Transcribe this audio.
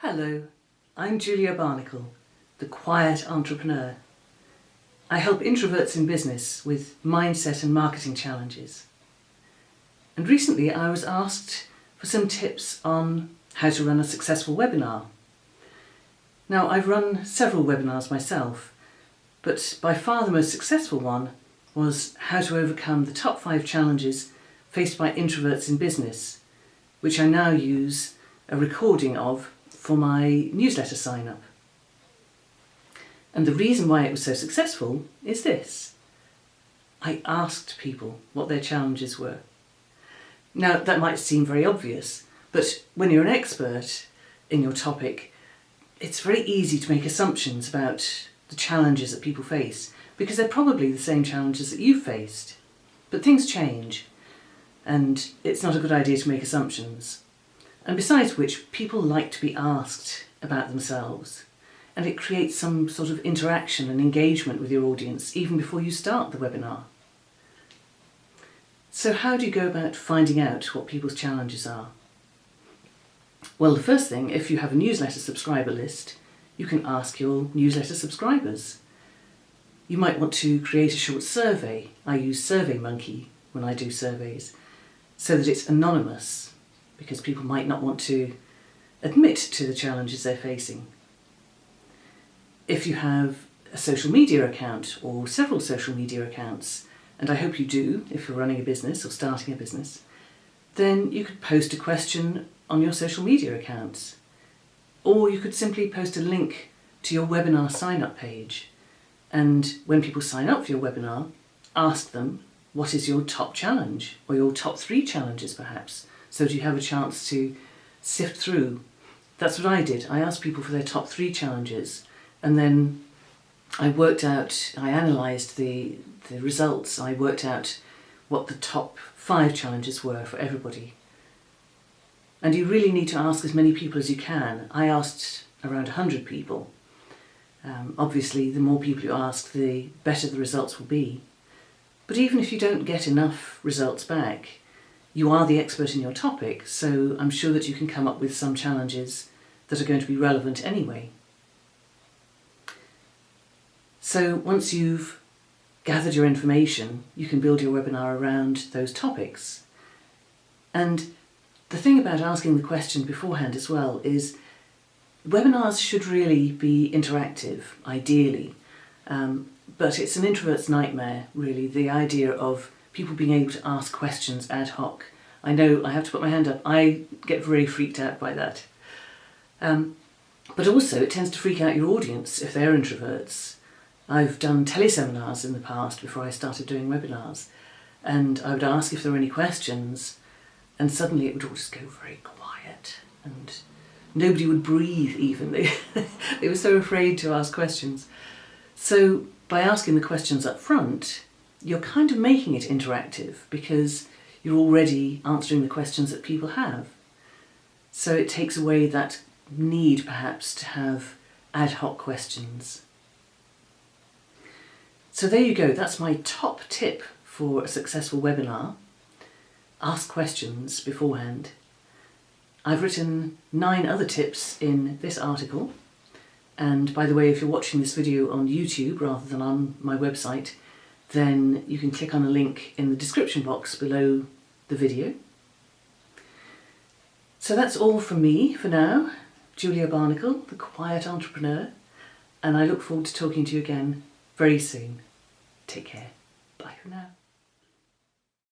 Hello, I'm Julia Barnacle, the quiet entrepreneur. I help introverts in business with mindset and marketing challenges. And recently I was asked for some tips on how to run a successful webinar. Now, I've run several webinars myself, but by far the most successful one was how to overcome the top 5 challenges faced by introverts in business, which I now use a recording of for my newsletter sign-up. And the reason why it was so successful is this. I asked people what their challenges were. Now, that might seem very obvious, but when you're an expert in your topic, it's very easy to make assumptions about the challenges that people face, because they're probably the same challenges that you've faced. But things change, and it's not a good idea to make assumptions. And besides which, people like to be asked about themselves, and it creates some sort of interaction and engagement with your audience even before you start the webinar. So how do you go about finding out what people's challenges are? Well, the first thing, if you have a newsletter subscriber list, you can ask your newsletter subscribers. You might want to create a short survey. I use SurveyMonkey when I do surveys, so that it's anonymous, because people might not want to admit to the challenges they're facing. If you have a social media account or several social media accounts, and I hope you do if you're running a business or starting a business, then you could post a question on your social media accounts. Or you could simply post a link to your webinar sign-up page, and when people sign up for your webinar, ask them what is your top challenge, or your top 3 challenges perhaps, so that you have a chance to sift through. That's what I did. I asked people for their top 3 challenges, and then I analysed the results. I worked out what the top 5 challenges were for everybody. And you really need to ask as many people as you can. I asked around 100 people. Obviously, the more people you ask, the better the results will be. But even if you don't get enough results back, you are the expert in your topic, so I'm sure that you can come up with some challenges that are going to be relevant anyway. So once you've gathered your information, you can build your webinar around those topics. And the thing about asking the question beforehand as well is webinars should really be interactive, ideally. But it's an introvert's nightmare, really, the idea of people being able to ask questions ad hoc. I know I have to put my hand up. I get very freaked out by that. But also it tends to freak out your audience if they're introverts. I've done teleseminars in the past before I started doing webinars, and I would ask if there were any questions, and suddenly it would all just go very quiet, and nobody would breathe even. They were so afraid to ask questions. So by asking the questions up front, you're kind of making it interactive because you're already answering the questions that people have. So it takes away that need perhaps to have ad hoc questions. So there you go, that's my top tip for a successful webinar. Ask questions beforehand. I've written 9 other tips in this article. And by the way, if you're watching this video on YouTube rather than on my website, then you can click on a link in the description box below the video. So that's all from me for now, Julia Barnacle, the quiet entrepreneur, and I look forward to talking to you again very soon. Take care. Bye for now.